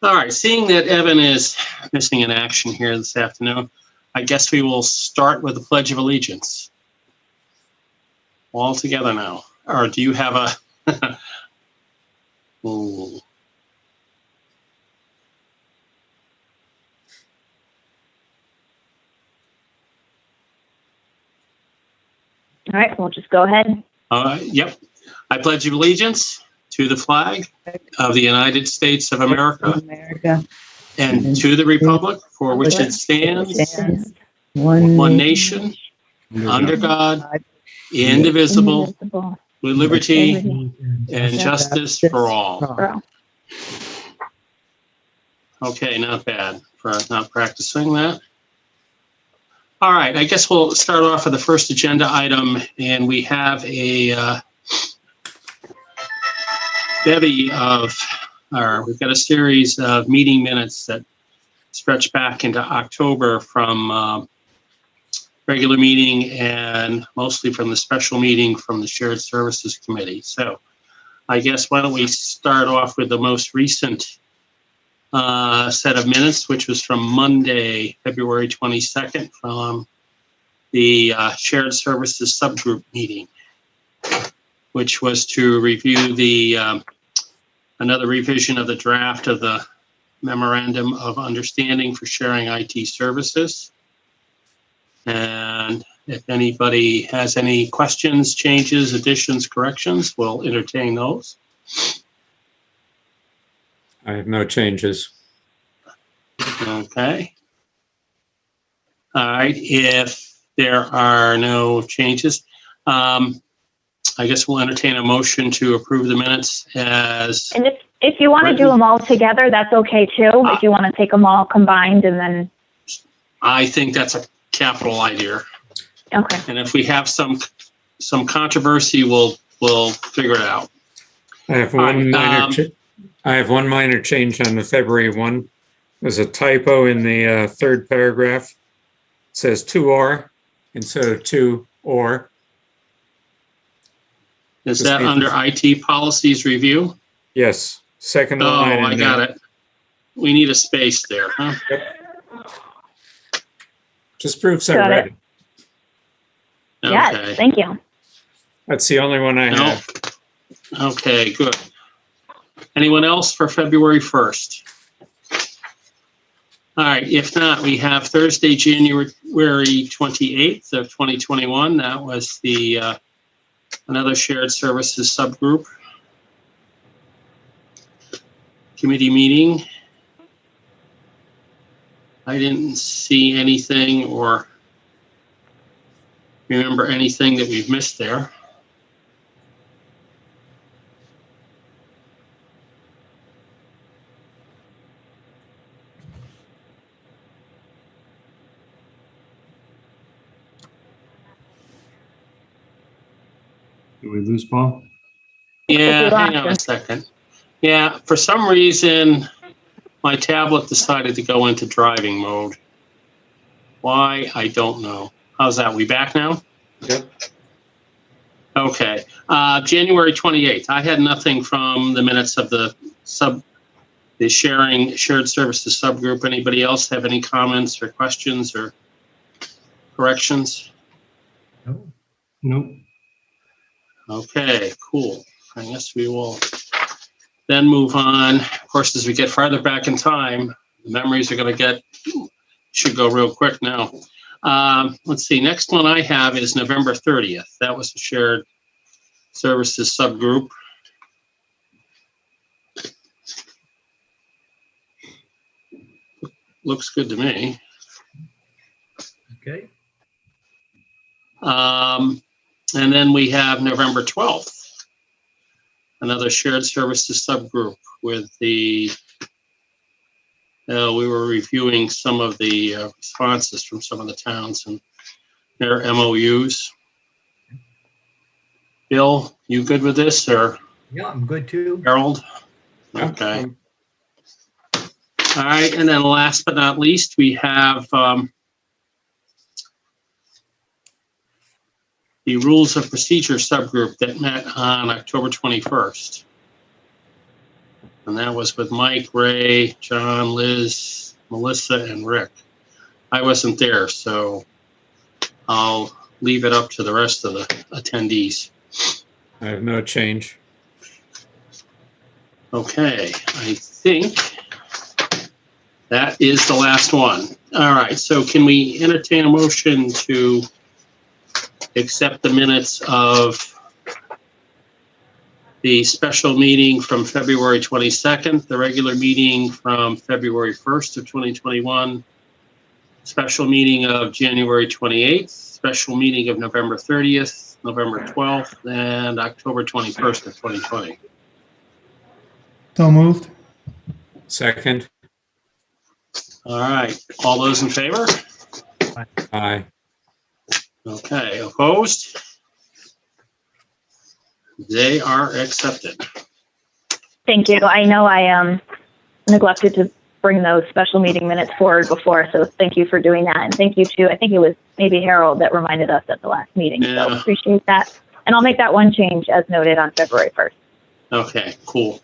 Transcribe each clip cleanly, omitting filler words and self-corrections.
All right, seeing that Evan is missing in action here this afternoon, I guess we will start with the Pledge of Allegiance. All together now. Or do you have a... Ooh. All right, we'll just go ahead. Yep. I pledge allegiance to the flag of the United States of America and to the republic for which it stands, one nation, under God, indivisible, with liberty and justice for all. Okay, not bad for not practicing that. All right, I guess we'll start off with the first agenda item, and we have a bevy of, or we've got a series of meeting minutes that stretch back into October from regular meeting and mostly from the special meeting from the Shared Services Committee. So I guess why don't we start off with the most recent set of minutes, which was from Monday, February 22nd, from the Shared Services Subgroup meeting, which was to review the another revision of the draft of the Memorandum of Understanding for Sharing IT Services. And if anybody has any questions, changes, additions, corrections, we'll entertain those. I have no changes. Okay. All right. If there are no changes, I guess we'll entertain a motion to approve the minutes as. And if you want to do them all together, that's okay too. If you want to take them all combined and then. I think that's a capital idea. Okay. And if we have some controversy, we'll figure it out. I have one minor change on the February 1. There's a typo in the third paragraph. It says 2 instead of 2 or. Is that under IT policies review? Yes. Second Oh, line. I got it. We need a space there, huh? Yep. Just proves I read it. Okay. Yes, thank you. That's the only one I have. Okay, good. Anyone else for February 1st? All right, if not, we have Thursday, January 28th of 2021. That was the another Shared Services Subgroup committee meeting. I didn't see anything or remember anything that we've missed there. Did we lose Paul? Yeah, hang on a second. Yeah, for some reason, my tablet decided to go into driving mode. Why? I don't know. How's that? We back now? Yep. Okay. January 28th. I had nothing from the minutes of the shared services subgroup. Anybody else have any comments or questions or corrections? No. Nope. Okay, cool. I guess we will then move on. Of course, as we get farther back in time, the memories are going to should go real quick now. Let's see, next one I have is November 30th. That was the shared services subgroup. Looks good to me. Okay. And then we have November 12th, another shared services subgroup with the, we were reviewing some of the responses from some of the towns and their MOUs. Bill, you good with this or? Yeah, I'm good too. Harold? Okay. All right, and then last but not least, we have the Rules of Procedure subgroup that met on October 21st. And that was with Mike, Ray, John, Liz, Melissa, and Rick. I wasn't there, so I'll leave it up to the rest of the attendees. I have no change. Okay, I think that is the last one. All right, so can we entertain a motion to accept the minutes of the special meeting from February 22nd, the regular meeting from February 1st of 2021, special meeting of January 28th, special meeting of November 30th, November 12th, and October 21st of 2020. So moved. Second. All right, all those in favor? Aye. Okay, opposed? They are accepted. Thank you. I know I neglected to bring those special meeting minutes forward before, so thank you for doing that. And thank you to, I think it was maybe Harold that reminded us at the last meeting, so Yeah. appreciate that. And I'll make that one change as noted on February 1st. Okay, cool.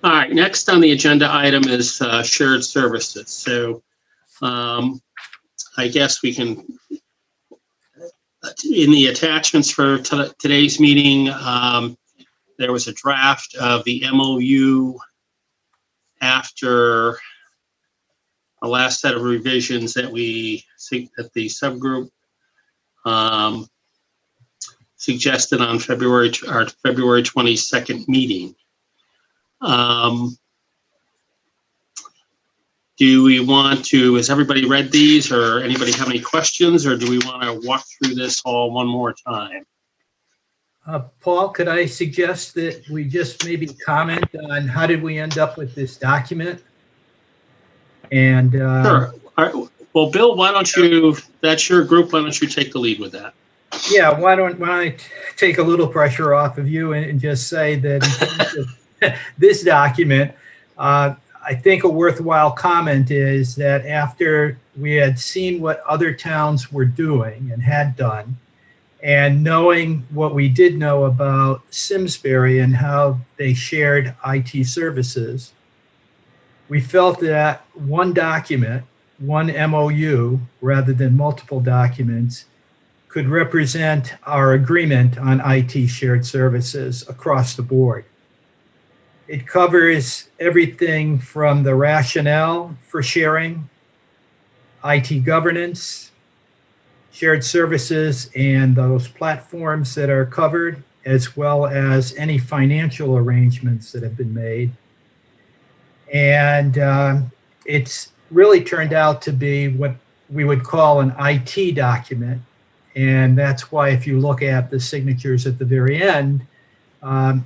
All right, next on the agenda item is shared services. So I guess we can, in the attachments for today's meeting, there was a draft of the MOU after the last set of revisions that we see that the subgroup suggested on February 22nd meeting. Do we want to, has everybody read these, or anybody have any questions, or do we want to walk through this all one more time? Paul, could I suggest that we just maybe comment on how did we end up with this document? And Sure. All right. Well, Bill, why don't you, that's your group, why don't you take the lead with that? yeah, why don't I take a little pressure off of you and just say that in terms of this document, I think a worthwhile comment is that after we had seen what other towns were doing and had done, and knowing what we did know about Simsbury and how they shared IT services, we felt that one document, one MOU, rather than multiple documents, could represent our agreement on IT shared services across the board. It covers everything from the rationale for sharing, IT governance, shared services, and those platforms that are covered, as well as any financial arrangements that have been made. And it's really turned out to be what we would call an IT document. And that's why if you look at the signatures at the very end,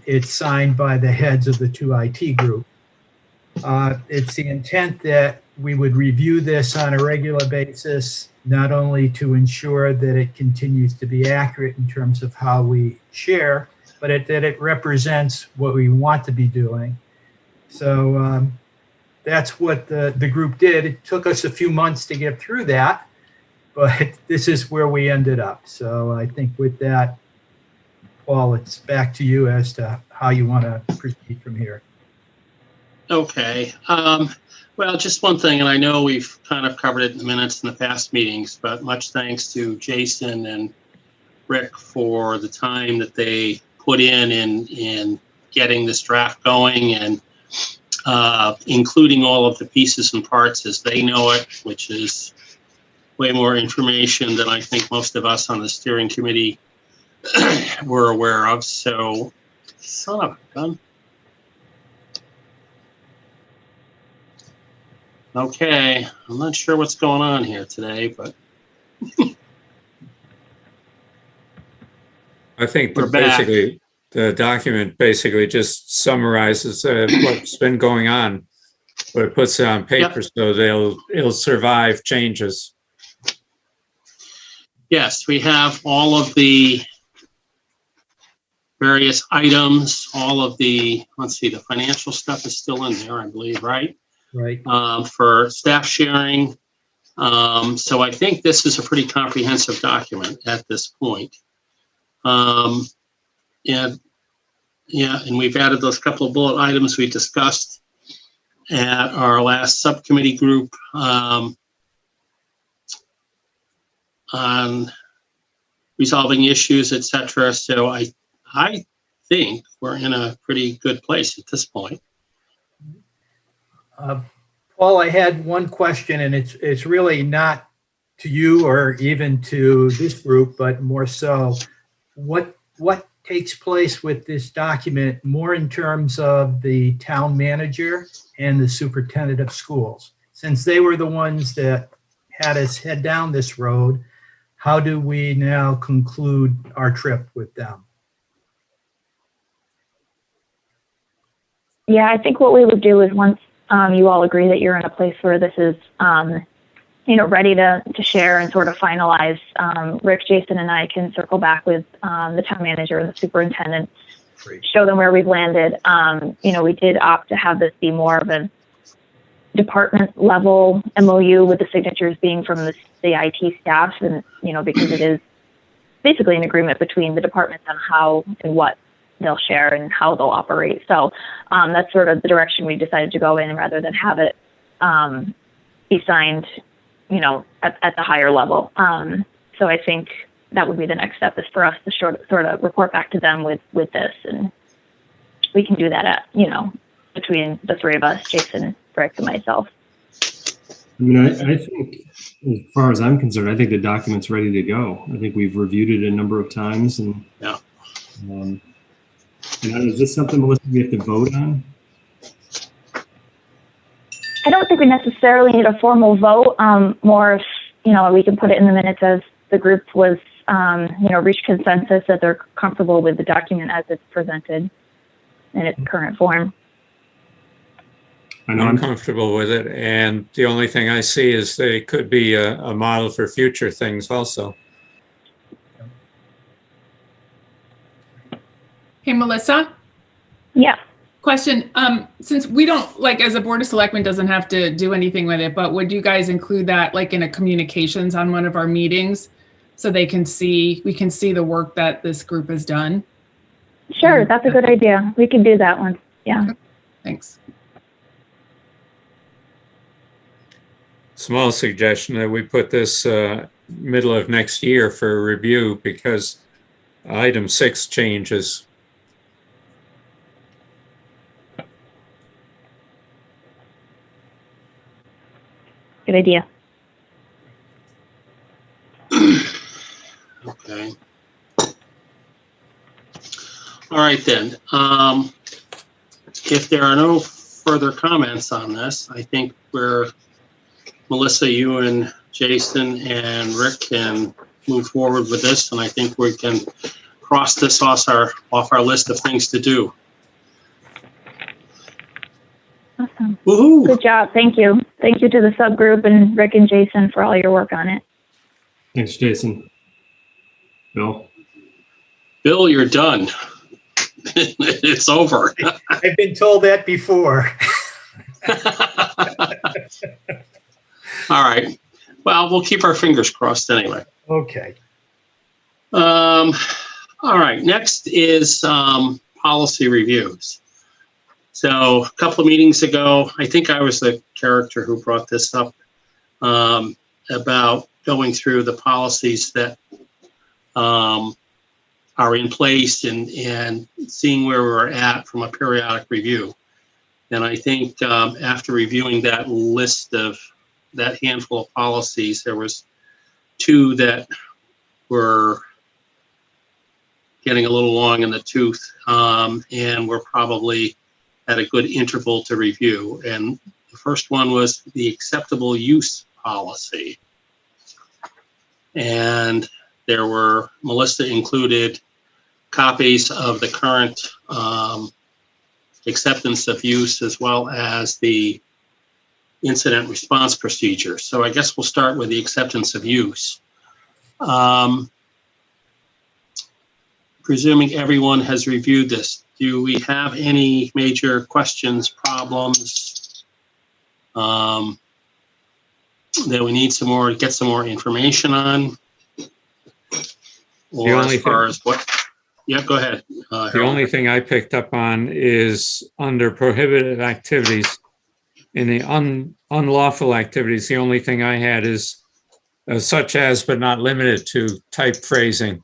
it's signed by the heads of the two IT group. It's the intent that we would review this on a regular basis, not only to ensure that it continues to be accurate in terms of how we share, but that it represents what we want to be doing. So that's what the group did. It took us a few months to get through that, but this is where we ended up. So I think with that, Paul, it's back to you as to how you want to proceed from here. Okay. Well, just one thing, and I know we've kind of covered it in the minutes in the past meetings, but much thanks to Jason and Rick for the time that they put in getting this draft going and including all of the pieces and parts as they know it, which is way more information than I think most of us on the steering committee were aware of. So, son of a gun. Okay, I'm not sure what's going on here today, but I think We're back. basically the document basically just summarizes what's been going on, but it puts it on paper so it'll survive changes. yes, we have all of the various items, all of the, let's see, the financial stuff is still in there, I believe, right? Right. For staff sharing. So I think this is a pretty comprehensive document at this point. And Yeah, and we've added those couple of bullet items we discussed at our last subcommittee group on resolving issues, etc. So I think we're in a pretty good place at this point. Paul, I had one question, and it's really not to you or even to this group, but more so, what takes place with this document more in terms of the town manager and the superintendent of schools? Since they were the ones that had us head down this road, how do we now conclude our trip with them? Yeah, I think what we would do is once you all agree that you're in a place where this is, ready to share and sort of finalize, Rick, Jason, and I can circle back with the town manager and the superintendent, Great. show them where we've landed. We did opt to have this be more of a department level MOU with the signatures being from the IT staff, and because it is basically an agreement between the departments on how and what they'll share and how they'll operate. So that's sort of the direction we decided to go in, rather than have it be signed, at the higher level. So I think that would be the next step, is for us to sort of report back to them with this, and we can do that at, between the three of us, Jason, Rick, and myself. I mean, I think, as far as I'm concerned, I think the document's ready to go. I think we've reviewed it a number of times, and Yeah. Is this something, Melissa, we have to vote on? I don't think we necessarily need a formal vote. More if, we can put it in the minutes as the group was, reached consensus that they're comfortable with the document as it's presented in its current form. I know I'm comfortable with it, and the only thing I see is they could be a model for future things also. Hey, Melissa? Yeah. Question. Since we don't, as a Board of Selectmen doesn't have to do anything with it, but would you guys include that in a communications on one of our meetings, so we can see the work that this group has done? Sure, that's a good idea. We can do that one. Yeah. Thanks. Small suggestion that we put this middle of next year for review, because item 6 changes. Good idea. Okay. All right then. If there are no further comments on this, I think Melissa, you and Jason and Rick can move forward with this, and I think we can cross this off our list of things to do. Awesome. Woohoo! Good job. Thank you. Thank you to the subgroup and Rick and Jason for all your work on it. Thanks, Jason. Bill? Bill, you're done. It's over. I've been told that before. All right. Well, we'll keep our fingers crossed anyway. Okay. All right. Next is policy reviews. So a couple of meetings ago, I think I was the character who brought this up about going through the policies that are in place and seeing where we're at from a periodic review. And I think after reviewing that list of that handful of policies, there was 2 that were getting a little long in the tooth, and we're probably at a good interval to review. And the first one was the acceptable use policy. And Melissa included copies of the current acceptance of use, as well as the incident response procedure. So I guess we'll start with the acceptance of use. Presuming everyone has reviewed this, do we have any major questions, problems that we need get some more information on? Or as far as what? Yeah, go ahead. The Harold. only thing I picked up on is under prohibited activities. In the unlawful activities, the only thing I had is such as but not limited to type phrasing.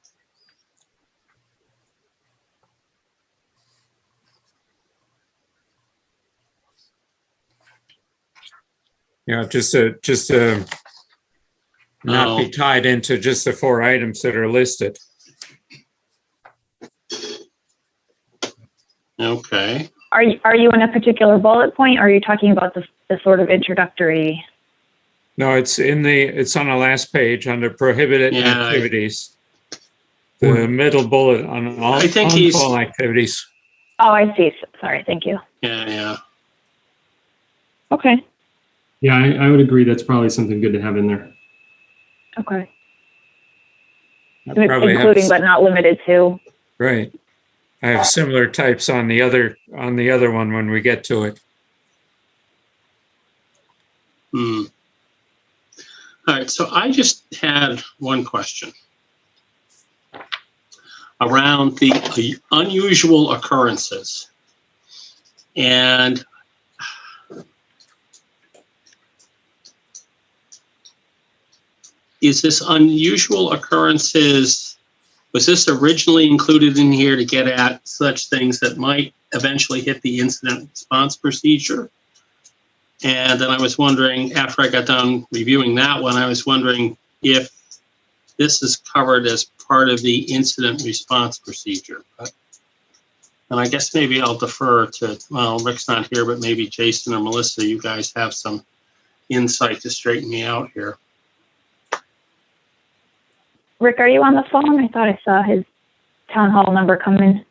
You know, just not be tied into just the 4 items that are listed. Okay. Are you in a particular bullet point, or are you talking about the sort of introductory? No, it's on the last page under prohibited Yeah, activities. The middle bullet on all I think he's- unlawful activities. Oh, I see. Sorry. Thank you. Yeah. Okay. Yeah, I would agree. That's probably something good to have in there. Okay. I probably Including have, but not limited to. right. I have similar types on the other one when we get to it. All right. So I just had one question around the unusual occurrences. And is this unusual occurrences, was this originally included in here to get at such things that might eventually hit the incident response procedure? And then I was wondering, after I got done reviewing that one, I was wondering if this is covered as part of the incident response procedure. And I guess maybe I'll defer to, well, Rick's not here, but maybe Jason or Melissa, you guys have some insight to straighten me out here. Rick, are you on the phone? I thought I saw his town hall number come in.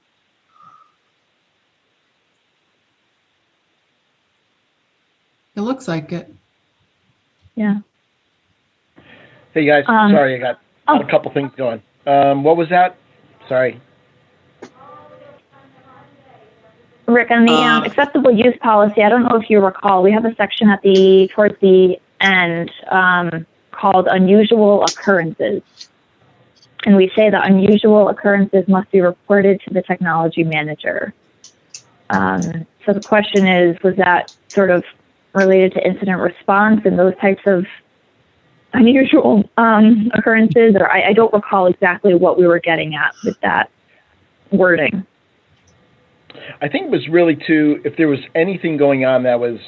It looks like it. Yeah. Hey guys, sorry, I got a couple things going. What was that? Sorry. Rick, on the acceptable use policy, I don't know if you recall, we have a section towards the end called unusual occurrences. And we say that unusual occurrences must be reported to the technology manager. So the question is, was that sort of related to incident response and those types of unusual occurrences? Or I don't recall exactly what we were getting at with that wording. I think it was really if there was anything going on that was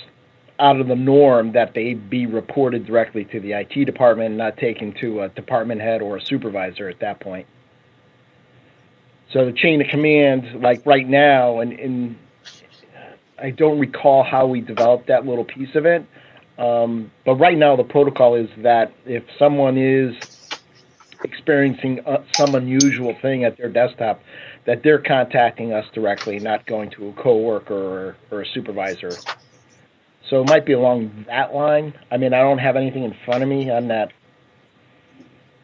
out of the norm, that they be reported directly to the IT department and not taken to a department head or a supervisor at that point. So the chain of command, like right now, and I don't recall how we developed that little piece of it, but right now the protocol is that if someone is experiencing some unusual thing at their desktop, that they're contacting us directly, not going to a coworker or a supervisor. So it might be along that line. I mean, I don't have anything in front of me on that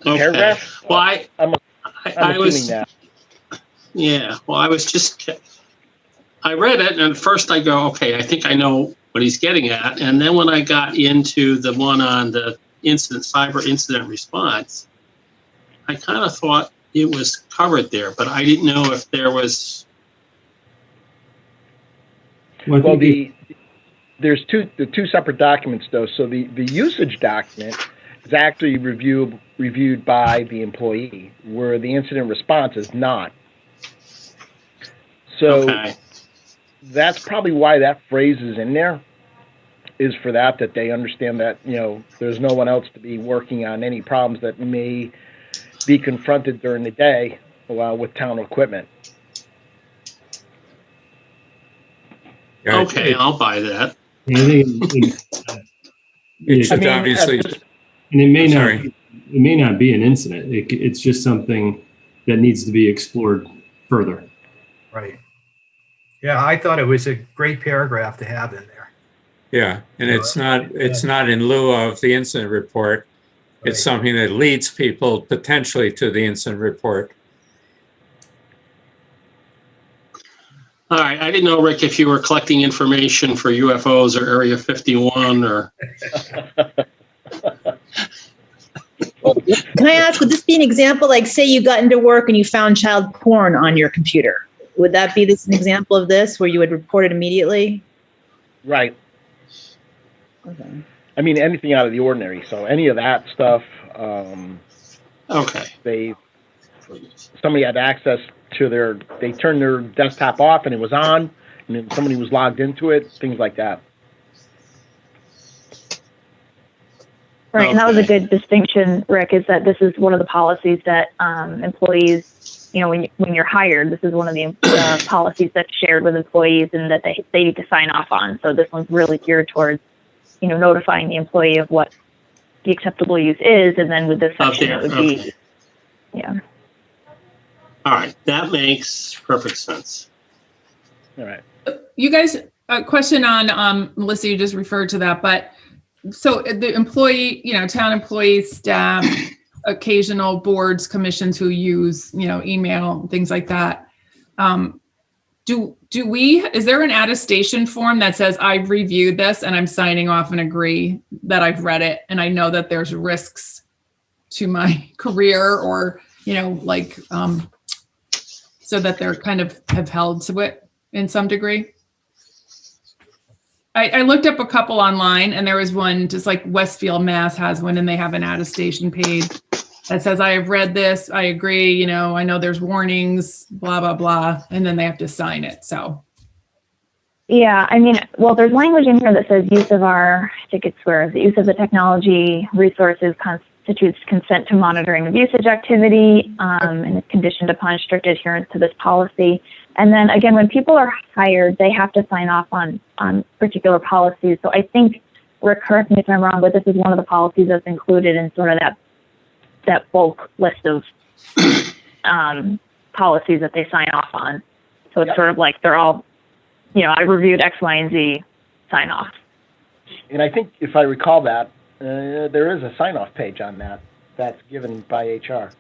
paragraph. Well, I'm assuming that. Yeah, well, I read it, and at first I go, okay, I think I know what he's getting at. And then when I got into the one on the cyber incident response, I kind of thought it was covered there, but I didn't know if there was. Well, there's two separate documents though. So the usage document is actually reviewed by the employee, where the incident response is not. So that's probably why that phrase is in there, is for that they understand that, there's no one else to be working on any problems that may be confronted during the day with town equipment. Okay, I'll buy that. I think It should obviously. And it may not be an incident. It's just something that needs to be explored further. Right. Yeah, I thought it was a great paragraph to have in there. Yeah, and it's not in lieu of the incident report. It's Right. something that leads people potentially to the incident report. All right, I didn't know, Rick, if you were collecting information for UFOs or Area 51 or. Well, Can I ask, would this be an example, like say you got into work and you found child porn on your computer? Would that be an example of this where you would report it immediately? Right. Okay. I mean, anything out of the ordinary. So any of that stuff, Okay. somebody had access to they turned their desktop off and it was on, and then somebody was logged into it, things like that. Right, and that was a good distinction, Rick, is that this is one of the policies that employees, when you're hired, this is one of the policies that's shared with employees and that they need to sign off on. So this one's really geared towards, notifying the employee of what the acceptable use is, and then with this section, it would be, yeah. All right, that makes perfect sense. All right. You guys, a question on, Melissa, you just referred to that, but so the employee, town employees, staff, occasional boards, commissions who use, email, things like that. Is there an attestation form that says I've reviewed this and I'm signing off and agree that I've read it and I know that there's risks to my career or, so that they're kind of have held to it in some degree? I looked up a couple online and there was one just like Westfield, Mass has one, and they have an attestation page that says, I have read this, I agree, I know there's warnings, blah, blah, blah, and then they have to sign it, so. Yeah, there's language in here that says use of the use of the technology resources constitutes consent to monitoring of usage activity, and is conditioned upon strict adherence to this policy. And then again, when people are hired, they have to sign off on particular policies. So I think, Rick, correct me if I'm wrong, but this is one of the policies that's included in sort of that bulk list of policies that they sign off on. So it's sort of like they're all, I reviewed X, Y, and Z, sign off. And I think if I recall that, there is a sign-off page on that that's given by HR.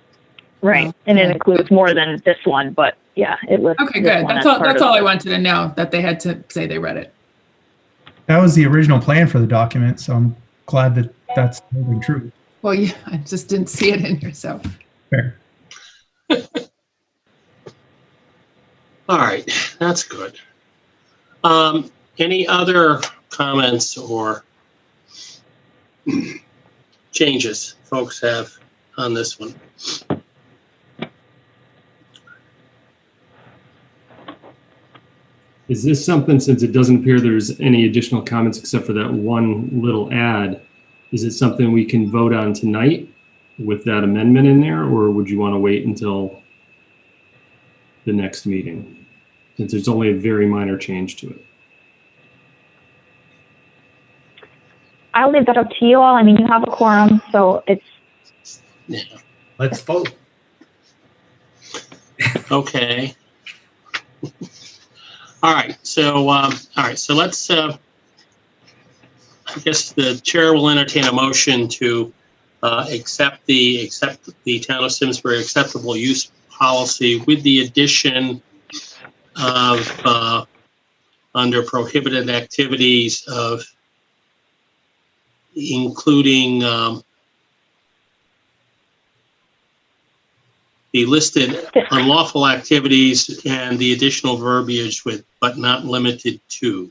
Right, and it includes more than this one, but yeah, it was. Okay, good. That's all I wanted to know, that they had to say they read it. That was the original plan for the document, so I'm glad that that's holding true. Well, yeah, I just didn't see it in here, so. Fair. All right, that's good. Any other comments or changes folks have on this one? Is this something, since it doesn't appear there's any additional comments except for that one little ad, is it something we can vote on tonight with that amendment in there, or would you want to wait until the next meeting, since there's only a very minor change to it? I'll leave that up to you all. You have a quorum, so it's. Yeah. Let's vote. Okay. All right. So let's. I guess the chair will entertain a motion to accept the town of Simsbury acceptable use policy with the addition of under prohibited activities of including the listed unlawful activities and the additional verbiage with but not limited to.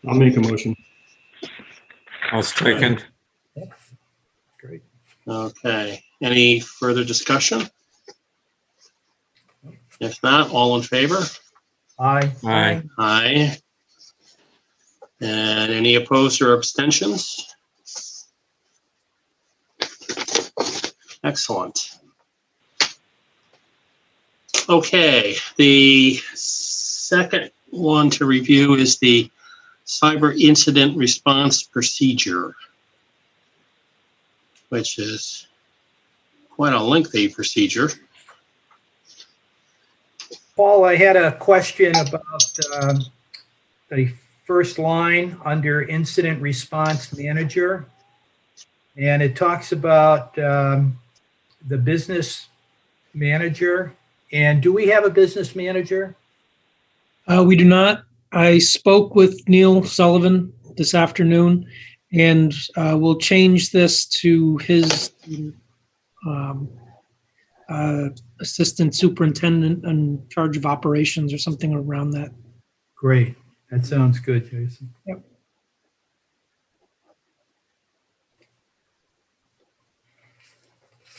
I'll make a motion. I'll second. Great. Okay. Any further discussion? If not, all in favor? Aye. Aye. Aye. And any opposed or abstentions? Excellent. Okay, the second one to review is the cyber incident response procedure, which is quite a lengthy procedure. Paul, I had a question about the first line under incident response manager. And it talks about the business manager. And do we have a business manager? We do not. I spoke with Neil Sullivan this afternoon, And we'll change this to his assistant superintendent in charge of operations or something around that. Great. That sounds good, Jason. Yep.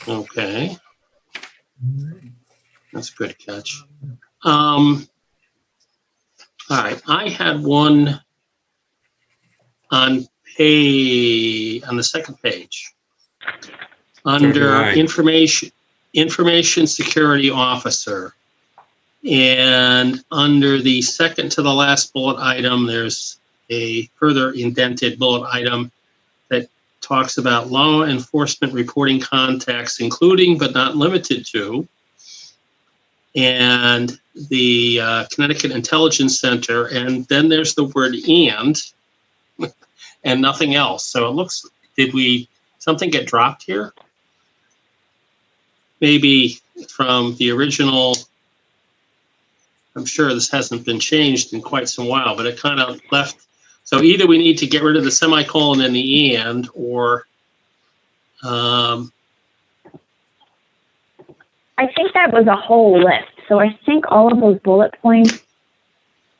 Okay, that's a good catch. All right, I had one on the second page under information security officer, and under the second to the last bullet item, there's a further indented bullet item that talks about law enforcement reporting contacts, including but not limited to, and the Connecticut Intelligence Center, and then there's the word and nothing else. So it looks, something get dropped here? Maybe from the original, I'm sure this hasn't been changed in quite some while, but it kind of left. So either we need to get rid of the semicolon and the and, or I think that was a whole list. So I think all of those bullet points.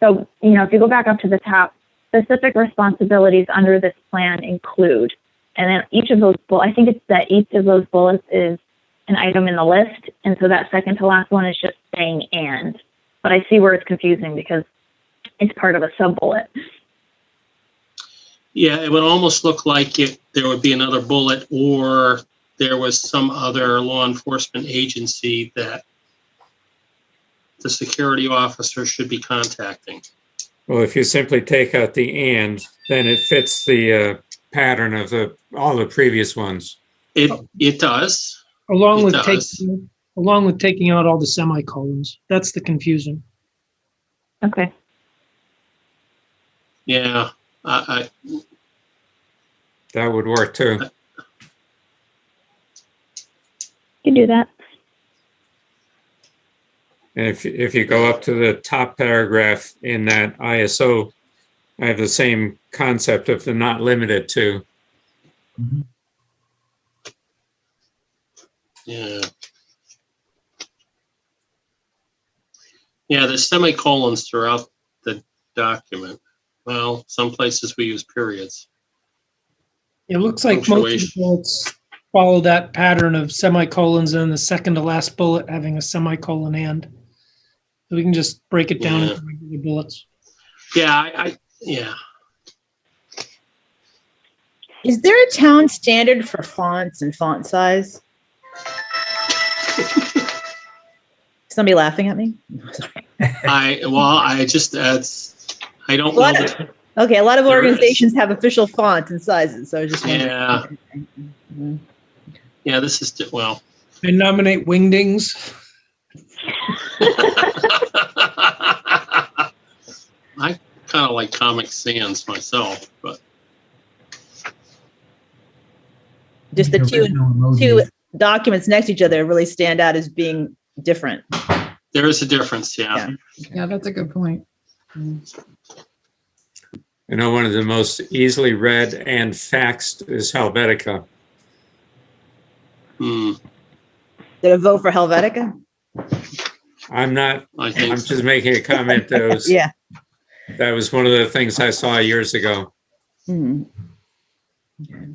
So, if you go back up to the top, specific responsibilities under this plan include, and then each of those, I think it's that each of those bullets is an item in the list. And so that second to last one is just saying and. But I see where it's confusing because it's part of a sub bullet. Yeah, it would almost look like there would be another bullet, or there was some other law enforcement agency that the security officer should be contacting. Well, if you simply take out the and, then it fits the pattern of all the previous ones. It does. Along with taking out all the semicolons. That's the confusion. Okay. Yeah, that would work too. You can do that. And if you go up to the top paragraph in that ISO, I have the same concept of the not limited to. Mm-hmm. Yeah. Yeah, there's semicolons throughout the document. Well, some places we use periods. It looks like most of the bullets follow that pattern of semicolons and the second to last bullet having a semicolon and. So we can just break it down into regular bullets. Yeah, yeah. Is there a town standard for fonts and font size? Somebody laughing at me? I don't know. Okay, a lot of organizations have official fonts and sizes, so I was just wondering. Yeah. Yeah, this is, well. I nominate Wingdings. I kind of like Comic Sans myself, but. Just the two documents next to each other really stand out as being different. There is a difference, yeah. Yeah, that's a good point. I know one of the most easily read and faxed is Helvetica. Did I vote for Helvetica? I'm not. I'm so. Just making a comment that was. Yeah. That was one of the things I saw years ago. Mm-hmm. Okay.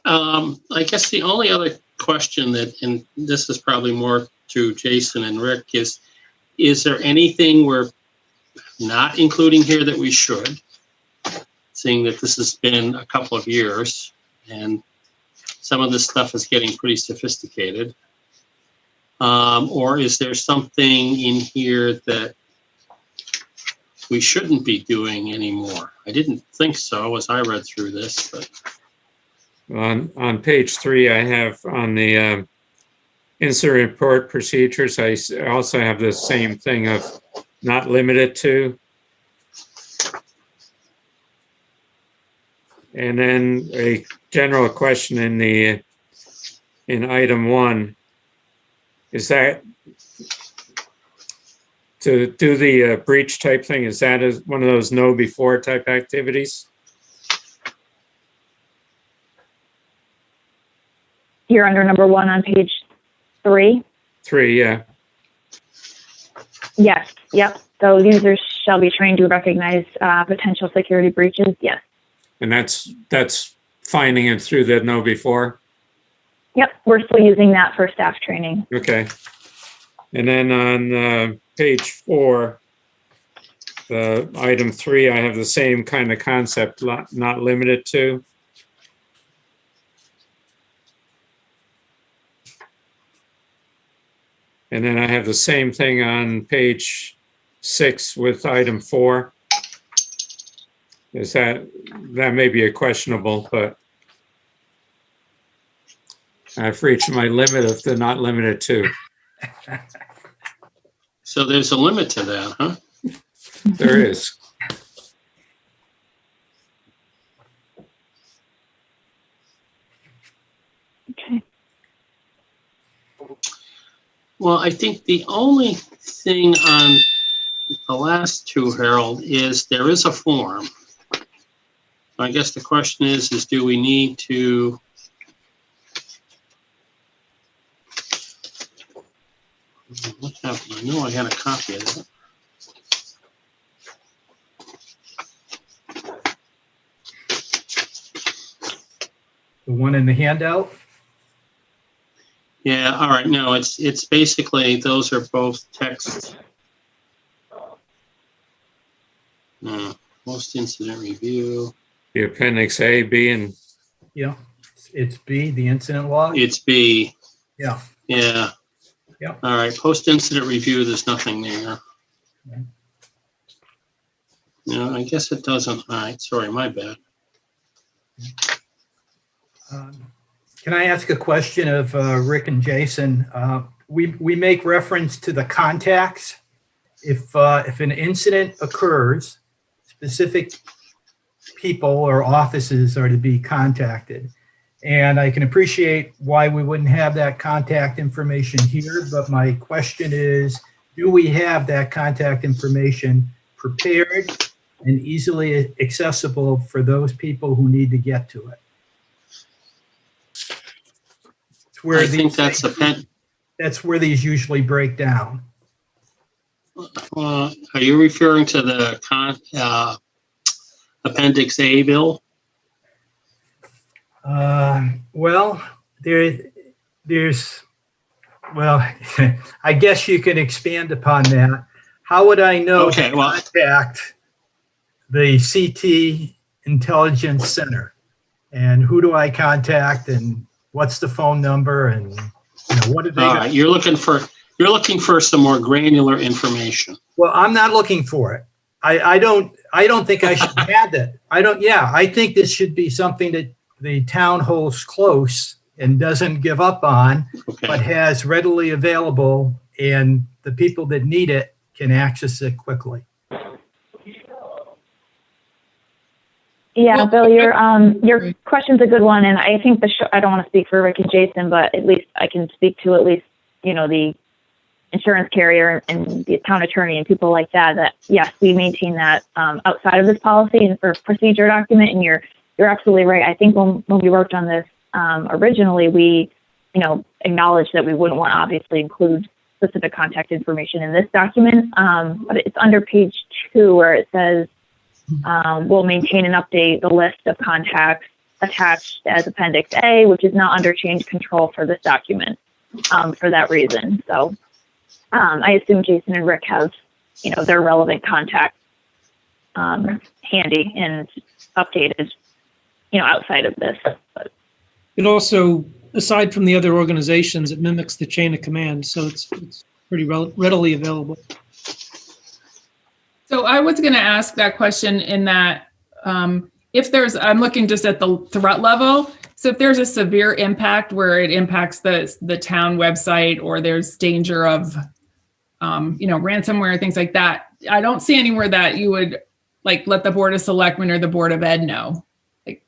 I guess the only other question and this is probably more to Jason and Rick, is there anything we're not including here that we should, seeing that this has been a couple of years and some of this stuff is getting pretty sophisticated? Or is there something in here that we shouldn't be doing anymore? I didn't think so as I read through this, but. On page 3, I have on the incident report procedures, I also have the same thing of not limited to. And then a general question in item 1 is that to do the breach type thing, is that one of those know before type activities? You're under number 1 on page 3? 3, yeah. Yes, yep. So users shall be trained to recognize potential security breaches, yes. And that's finding it through the know before? Yep, we're still using that for staff training. Okay. And then on page 4, the item 3, I have the same kind of concept, not limited to. And then I have the same thing on page 6 with item 4. Is that may be a questionable, but I've reached my limit of the not limited to. So there's a limit to that, huh? There is. Okay. Well, I think the only thing on the last 2, Harold, is there is a form. I guess the question is do we need to what happened? I know I had a copy of that. The one in the handout? Yeah, all right. No, it's basically those are both text. Post incident review. The appendix A, B, and Yeah, it's B, the incident log. It's B. Yeah. Yeah. Yeah. All right. Post incident review. There's nothing there. Okay. No, I guess it doesn't. All right. Sorry, my bad. Can I ask a question of Rick and Jason? We make reference to the contacts. If an incident occurs, specific people or offices are to be contacted. And I can appreciate why we wouldn't have that contact information here, but my question is, do we have that contact information prepared and easily accessible for those people who need to get to it? I think that's that's where these usually break down. Are you referring to the Appendix A, Bill? Well, there's, well, I guess you can expand upon that. How would I know to contact the CT Intelligence Center? And who do I contact? And what's the phone number? And what did they? All right, you're looking for some more granular information. Well, I'm not looking for it. I don't think I should add that. I think this should be something that the town holds close and doesn't give up on, but has readily available, and the people that need it can access it quickly. Yeah, Bill, your question's a good one, and I think I don't want to speak for Rick and Jason, but at least I can speak to the insurance carrier and the town attorney and people like that. That yes, we maintain that outside of this policy and for procedure document. And you're absolutely right. I think when we worked on this originally, we acknowledged that we wouldn't want to obviously include specific contact information in this document, but it's under page 2 where it says. We'll maintain and update the list of contacts attached as Appendix A, which is not under change control for this document for that reason. So I assume Jason and Rick have, their relevant contacts handy and updated, outside of this. But. It also, aside from the other organizations, it mimics the chain of command, so it's pretty readily available. So I was going to ask that question in that if I'm looking just at the threat level. So if there's a severe impact where it impacts the town website, or there's danger of, ransomware, things like that, I don't see anywhere that you would let the Board of Selectmen or the Board of Ed know.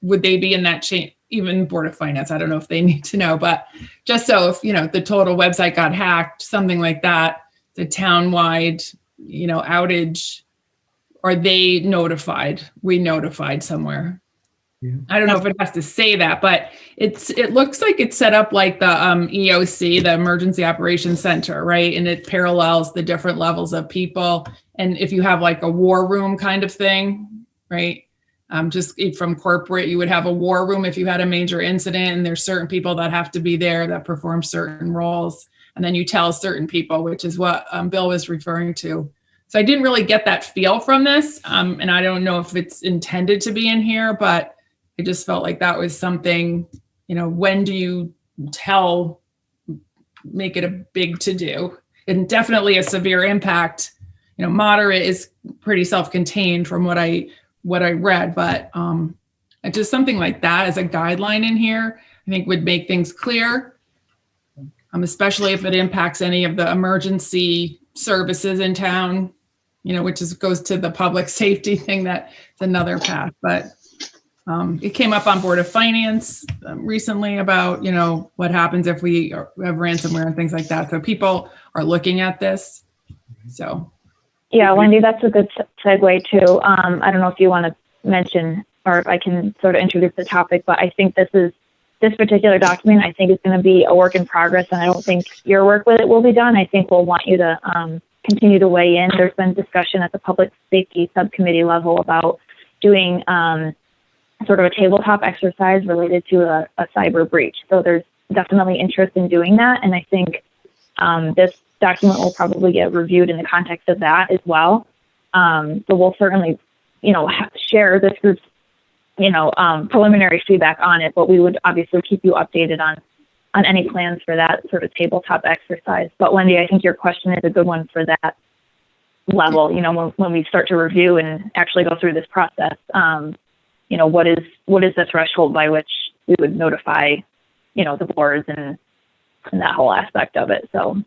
Would they be in that chain? Even Board of Finance, I don't know if they need to know, but just so if, the total website got hacked, something like that, the town-wide outage, are they notified? We notified somewhere. Yeah. I don't know if it has to say that, but it looks like it's set up like the EOC, the Emergency Operations Center, right? And it parallels the different levels of people. And if you have like a war room kind of thing, right? Just from corporate, you would have a war room if you had a major incident, and there's certain people that have to be there that perform certain roles. And then you tell certain people, which is what Bill was referring to. So I didn't really get that feel from this. And I don't know if it's intended to be in here, but I just felt like that was something, when do you make it a big to do? And definitely a severe impact. Moderate is pretty self-contained from what I read, but just something like that as a guideline in here, I think would make things clear, especially if it impacts any of the emergency services in town, which goes to the public safety thing. That's another path, but it came up on Board of Finance recently about, what happens if we have ransomware and things like that. So people are looking at this. So. Yeah, Wendy, that's a good segue too. I don't know if you want to mention, or if I can sort of introduce the topic, but I think this particular document, I think is going to be a work in progress, and I don't think your work with it will be done. I think we'll want you to continue to weigh in. There's been discussion at the Public Safety Subcommittee level about doing sort of a tabletop exercise related to a cyber breach. So there's definitely interest in doing that, and I think this document will probably get reviewed in the context of that as well. So we'll certainly, share this group's, preliminary feedback on it, but we would obviously keep you updated on any plans for that sort of tabletop exercise. But Wendy, I think your question is a good one for that level. When we start to review and actually go through this process, what is the threshold by which we would notify, the boards and that whole aspect of it. So.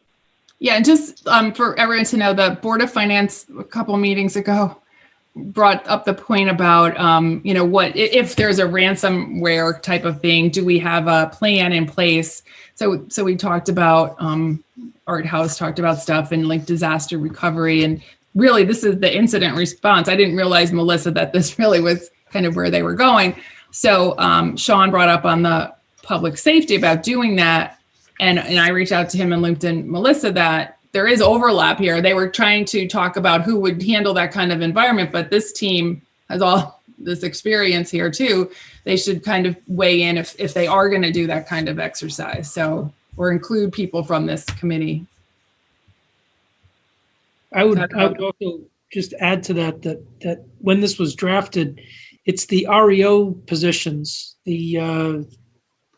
Yeah, and just for everyone to know, the Board of Finance a couple meetings ago brought up the point about, what if there's a ransomware type of thing, do we have a plan in place? So we talked about, Art House talked about stuff and like disaster recovery, and really this is the incident response. I didn't realize, Melissa, that this really was kind of where they were going. So Sean brought up on the public safety about doing that. And I reached out to him and looped in Melissa that there is overlap here. They were trying to talk about who would handle that kind of environment, but this team has all this experience here too. They should kind of weigh in if they are going to do that kind of exercise. So, or include people from this committee. I would also just add to that when this was drafted, it's the REO positions, the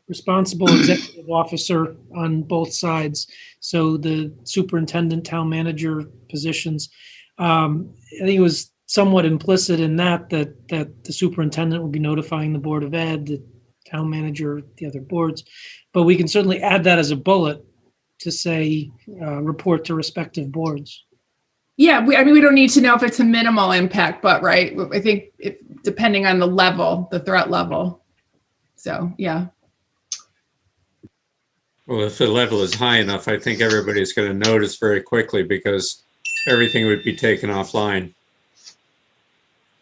responsible executive officer on both sides. So the superintendent, town manager positions. I think it was somewhat implicit in that the superintendent will be notifying the Board of Ed, the town manager, the other boards. But we can certainly add that as a bullet to say report to respective boards. Yeah, we don't need to know if it's a minimal impact, but right, I think depending on the level, the threat level. So yeah. Well, if the level is high enough, I think everybody's going to notice very quickly because everything would be taken offline.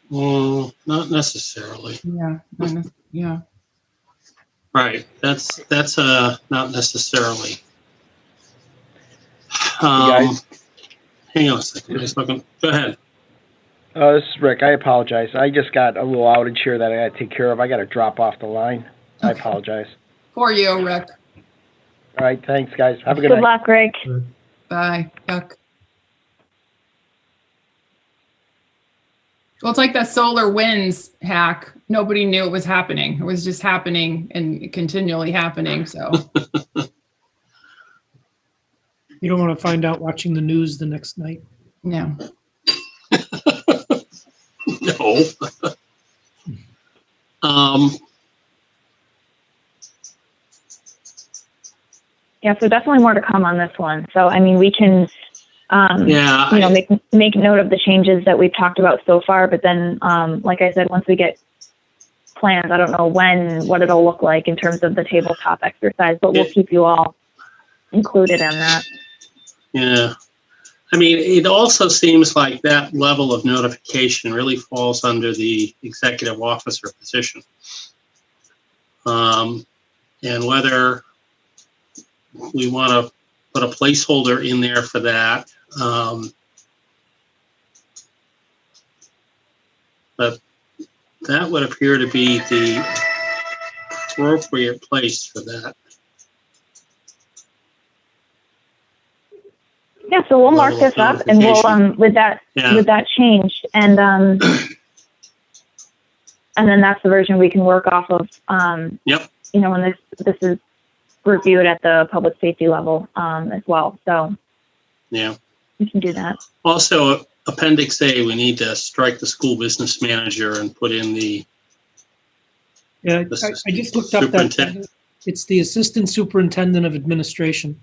Well, not necessarily. Yeah. Yeah. Right. That's not necessarily. guys. Hang on a second. Go ahead. This is Rick. I apologize. I just got a little outage here that I got to take care of. I got to drop off the line. I apologize. For you, Rick. All right. Thanks, guys. Have a good night. Good luck, Rick. Bye. Yuck. Well, it's like that solar winds hack. Nobody knew it was happening. It was just happening and continually happening. So You don't want to find out watching the news the next night. no. No. Yeah, so definitely more to come on this one. So, I mean, we can, make note of the changes that we've talked about so far. But then, like I said, once we get plans, I don't know what it'll look like in terms of the tabletop exercise, but we'll keep you all included in that. Yeah. I mean, it also seems like that level of notification really falls under the executive officer position. And whether we want to put a placeholder in there for that. But that would appear to be the appropriate place for that. Yeah, so we'll mark this up and we'll, with that change, and then that's the version we can work off of. Yep. You know, when this is reviewed at the public safety level, as well. So yeah, we can do that. Also, Appendix A, we need to strike the school business manager and put in the. Yeah, I just looked up that. It's the assistant superintendent of administration.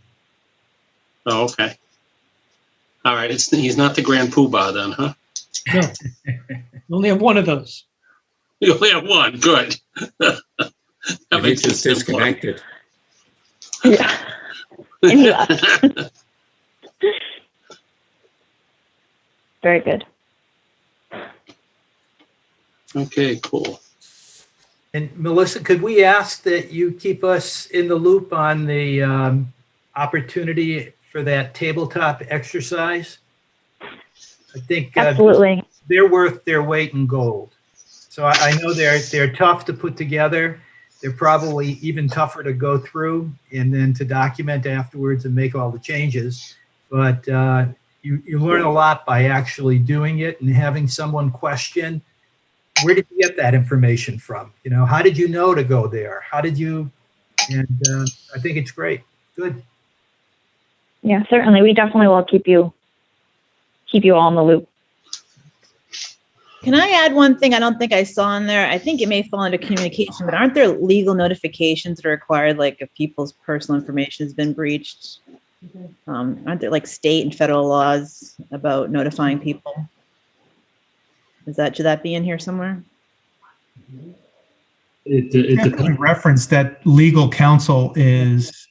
Oh, okay. All right, he's not the grand poobah then, huh? No, we only have one of those. You only have one. Good. That makes it disconnected. Yeah. And he left. Very good. Okay, cool. And Melissa, could we ask that you keep us in the loop on the opportunity for that tabletop exercise? I think absolutely they're worth their weight in gold. So I know they're tough to put together. They're probably even tougher to go through and then to document afterwards and make all the changes. But you learn a lot by actually doing it and having someone question, where did you get that information from? You know, how did you know to go there? How did you? And I think it's great. Good. Yeah, certainly. We definitely will keep you all in the loop. Can I add one thing I don't think I saw in there? I think it may fall into communication, but aren't there legal notifications that are required, like if people's personal information has been breached? Aren't there like state and federal laws about notifying people? Should that be in here somewhere? It definitely referenced that legal counsel is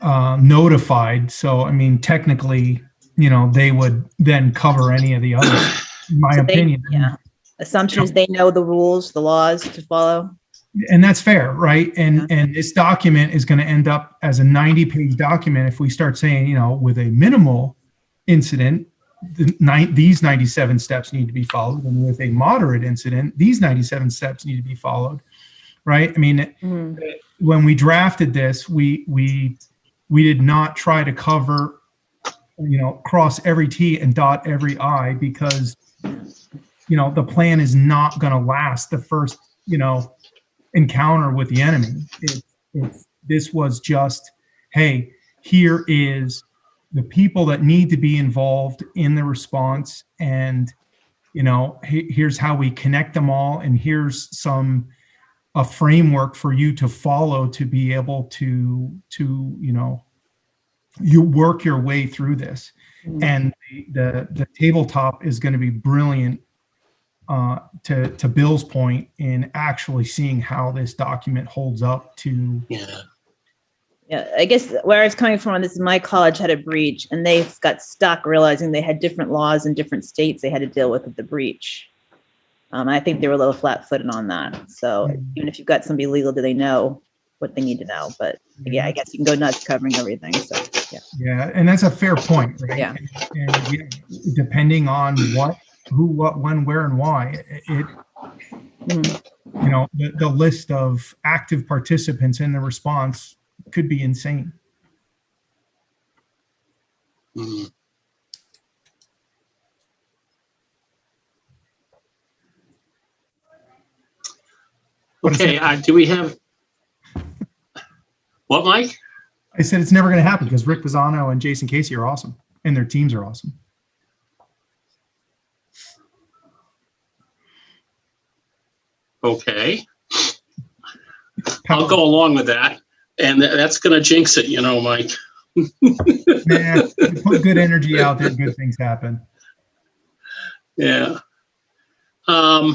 notified. So, I mean, technically, you know, they would then cover any of the others, in my opinion. Yeah. Assumption is they know the rules, the laws to follow. And that's fair, right? And this document is going to end up as a 90-page document if we start saying, you know, with a minimal incident, these 97 steps need to be followed, and with a moderate incident, these 97 steps need to be followed, right? I mean, when we drafted this, we did not try to cover, you know, cross every T and dot every I, because, you know, the plan is not going to last the first, you know, encounter with the enemy. This was just, hey, here is the people that need to be involved in the response, and, you know, here's how we connect them all, and here's a framework for you to follow to be able to you know, you work your way through this. And the tabletop is going to be brilliant, to Bill's point, in actually seeing how this document holds up to. Yeah, I guess where I was coming from on this, my college had a breach, and they got stuck realizing they had different laws in different states they had to deal with the breach. I think they were a little flat-footed on that. So even if you've got somebody legal, do they know what they need to know? But yeah, I guess you can go nuts covering everything. So yeah. Yeah, and that's a fair point, right? Yeah. And yeah, depending on what, who, what, when, where, and why, you know, the list of active participants in the response could be insane. Okay, do we have what, Mike? I said it's never going to happen because Rick Pisano and Jason Casey are awesome, and their teams are awesome. Okay, I'll go along with that, and that's going to jinx it, you know, Mike. Man, put good energy out there, good things happen. Yeah. All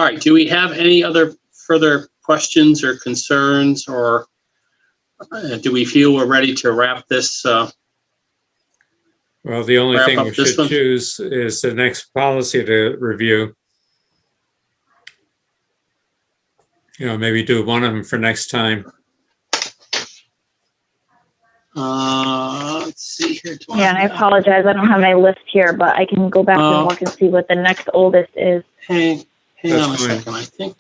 right. Do we have any other further questions or concerns or do we feel we're ready to wrap this? Well, the only Wrap thing up we this should one? choose is the next policy to review. Maybe do one of them for next time. Let's see here. Yeah, and I apologize. I don't have my list here, but I can go back and look and see what the next oldest is. Hang That's on a fine. second. I think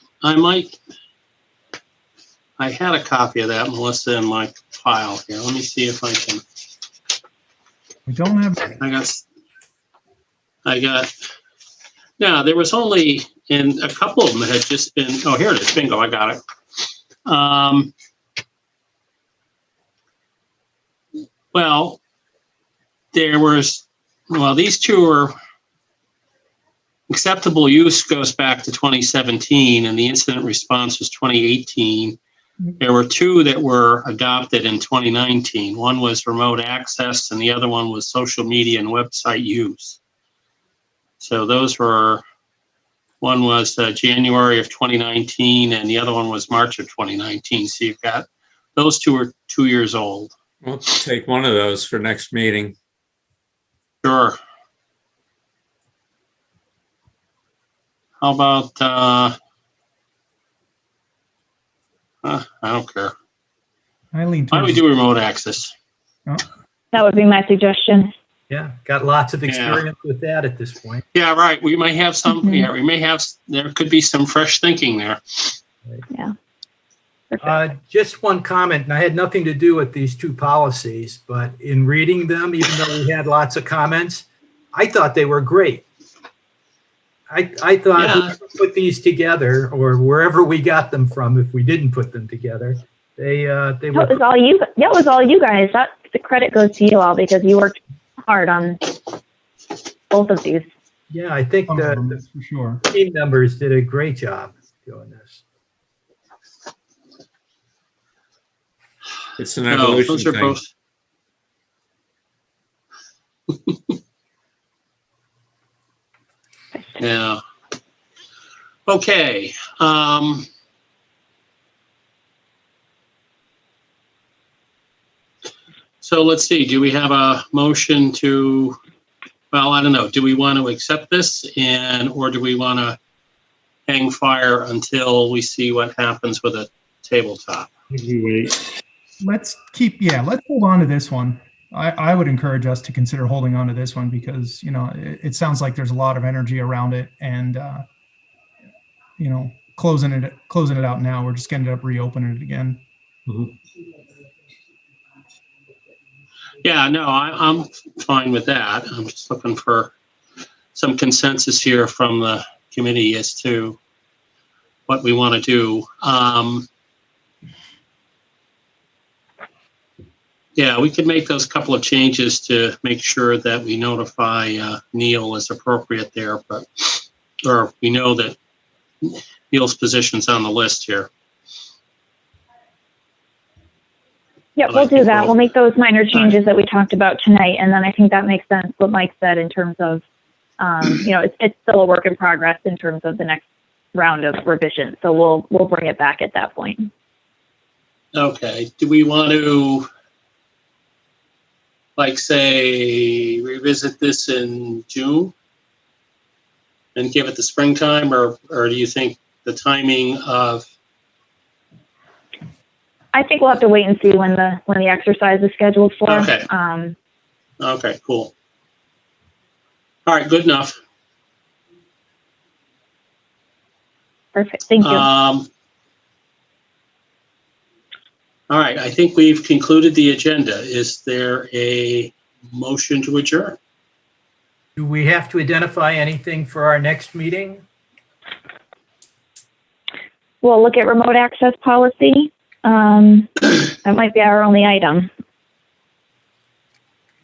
I had a copy of that, Melissa, in my file here. Let me see if I can. We don't have, Yeah, there was only, and a couple of them had just been, oh, here it is. Bingo, I got it. Well, these two are acceptable use goes back to 2017 and the incident response was 2018. There were two that were adopted in 2019. One was remote access and the other one was social media and website use. So one was January of 2019 and the other one was March of 2019. So you've got, those two are 2 years old. We'll take one of those for next meeting. Sure. How about, I don't care. Eileen. Why don't we do remote access? That would be my suggestion. Yeah, got lots of experience with that at this point. Yeah, right. We might have some, there could be some fresh thinking there. Yeah. Just one comment, and I had nothing to do with these two policies, but in reading them, even though we had lots of comments, I thought they were great. I thought whoever put these together, or wherever we got them from, if we didn't put them together, they were. That was all you. That was all you guys. The credit goes to you all because you worked hard on both of these. Yeah, I think the for sure. Team members did a great job doing this. It's an evolution those are thing. both. Yeah. Okay. So let's see. Do we have a motion to? Well, I don't know. Do we want to accept this, or do we want to hang fire until we see what happens with a tabletop? Wait. let's hold on to this one. I would encourage us to consider holding on to this one because, it sounds like there's a lot of energy around it and, closing it out now, we're just going to end up reopening it again. Mhm. Yeah, no, I'm fine with that. I'm just looking for some consensus here from the committee as to what we want to do. Yeah, we could make those couple of changes to make sure that we notify Neil as appropriate there, or we know that Neil's position's on the list here. Yeah, we'll do that. We'll make those minor changes that we talked about tonight, and then I think that makes sense what Mike said in terms of, it's still a work in progress in terms of the next round of revision. So we'll bring it back at that point. Okay. Do we want to, say, revisit this in June and give it the springtime, or do you think the timing of? I think we'll have to wait and see when the exercise is scheduled for. Okay. Okay, cool. All right, good enough. Perfect. Thank you. All right, I think we've concluded the agenda. Is there a motion to adjourn? Do we have to identify anything for our next meeting? We'll look at remote access policy. That might be our only item.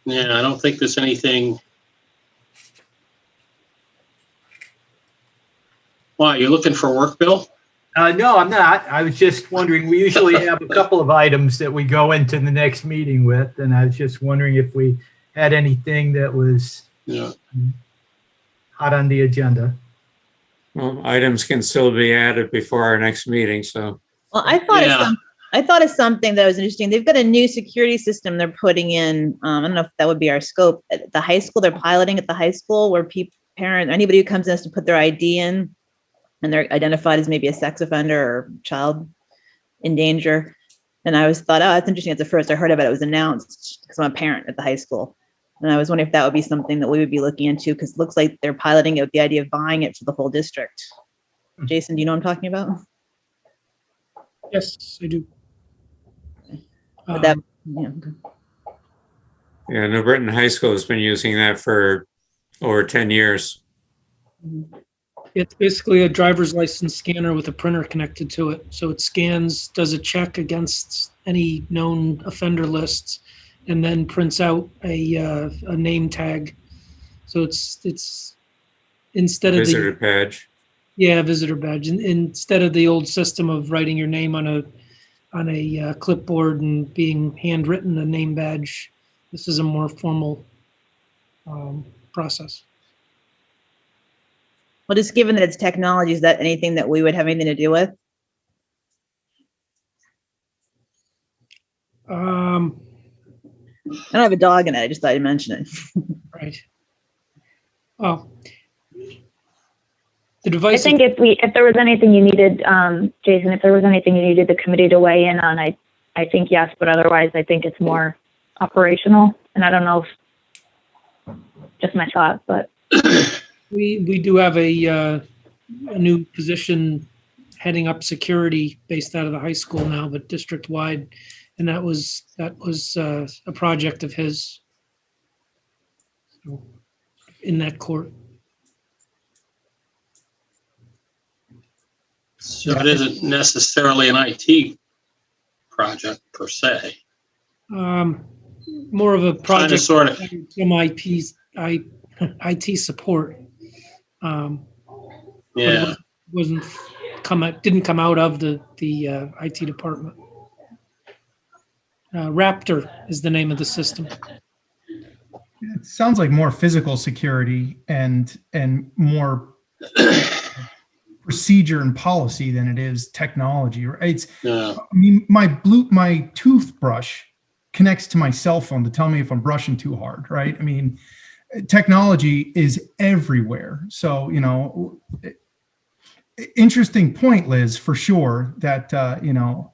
Yeah, I don't think there's anything. Why, you're looking for work, Bill? No, I'm not. I was just wondering, we usually have a couple of items that we go into the next meeting with, and I was just wondering if we had anything that was hot on the agenda. Well, items can still be added before our next meeting, so. Well, I thought I thought of something that was interesting. They've got a new security system they're putting in. I don't know if that would be our scope at the high school. They're piloting at the high school where parents, anybody who comes in has to put their ID in, and they're identified as maybe a sex offender or child in danger. And I always thought, oh, that's interesting. It's the first I heard about it. It was announced because I'm a parent at the high school. And I was wondering if that would be something that we would be looking into, because it looks like they're piloting it with the idea of buying it for the whole district. Jason, do you know what I'm talking about? Yes, I do. Would that, Yeah, New Britain High School has been using that for over 10 years. It's basically a driver's license scanner with a printer connected to it. So it scans, does a check against any known offender lists, and then prints out a name tag. So it's instead of Visitor badge. Yeah, visitor badge. Instead of the old system of writing your name on a clipboard and being handwritten, a name badge, this is a more formal process. well, just given that it's technology, is that anything that we would have anything to do with? I don't have a dog in it. I just thought I'd mention it. Right. Oh. The I device. think if there was anything you needed, Jason, if there was anything you needed the committee to weigh in on, I think yes, but otherwise I think it's more operational. And I don't know if just my thought, but We do have a new position heading up security based out of the high school now, but district wide, and that was a project of his. So, in that court. So it isn't necessarily an IT project per se. More of a project, sort of. some IT support. Yeah. Didn't come out of the IT department. Raptor is the name of the system. It sounds like more physical security and more procedure and policy than it is technology. Right? It's, Yeah. I mean, my toothbrush connects to my cell phone to tell me if I'm brushing too hard, right? I mean, technology is everywhere. So, interesting point, Liz, for sure. That Well,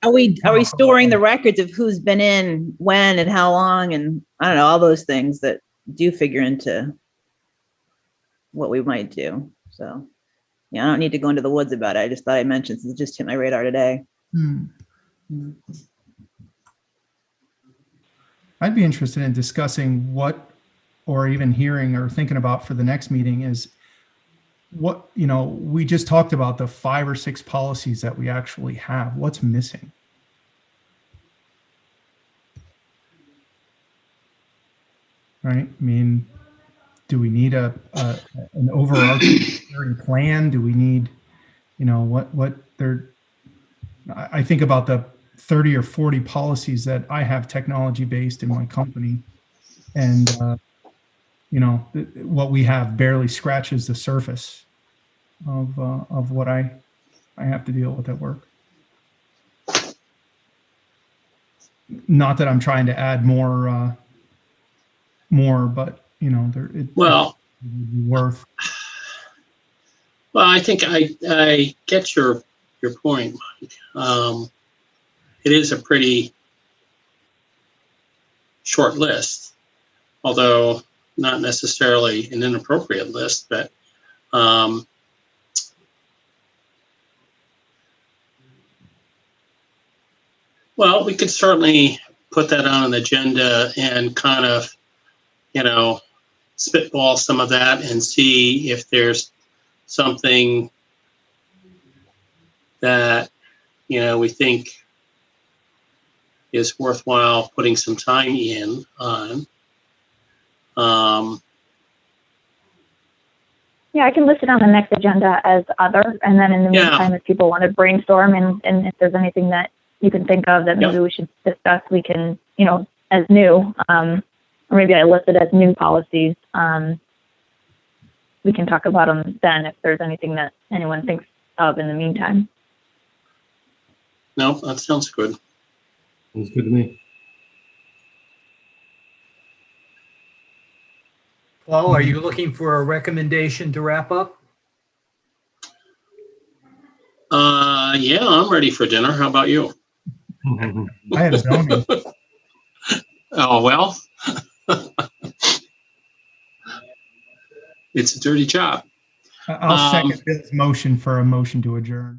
are we storing the records of who's been in when and how long, and I don't know, all those things that do figure into what we might do. So, yeah, I don't need to go into the woods about it. I just thought I'd mention, since it just hit my radar today. I'd be interested in discussing what, or even hearing or thinking about for the next meeting is what, we just talked about the 5 or 6 policies that we actually have. What's missing? Right? I mean, do we need an overarching security plan? Do we need, what they're, I think about the 30 or 40 policies that I have technology based in my company. And, what we have barely scratches the surface of what I have to deal with at work. Not that I'm trying to add more, but Well, worth. Well, I think I get your point, Mike. It is a pretty short list, although not necessarily an inappropriate list, but well, we could certainly put that on an agenda and kind of, spitball some of that and see if there's something that, we think is worthwhile putting some time in on. yeah, I can list it on the next agenda as other, and then in the meantime, if people want to brainstorm and if there's anything that you can think of that maybe we should discuss, we can, as new, or maybe I list it as new policies. We can talk about them then if there's anything that anyone thinks of in the meantime. No, that sounds good. Sounds good to me. Paul, are you looking for a recommendation to wrap up? Yeah, I'm ready for dinner. How about you? I have zoning. Oh, well, it's a dirty job. I'll second Bill's motion for a motion to adjourn.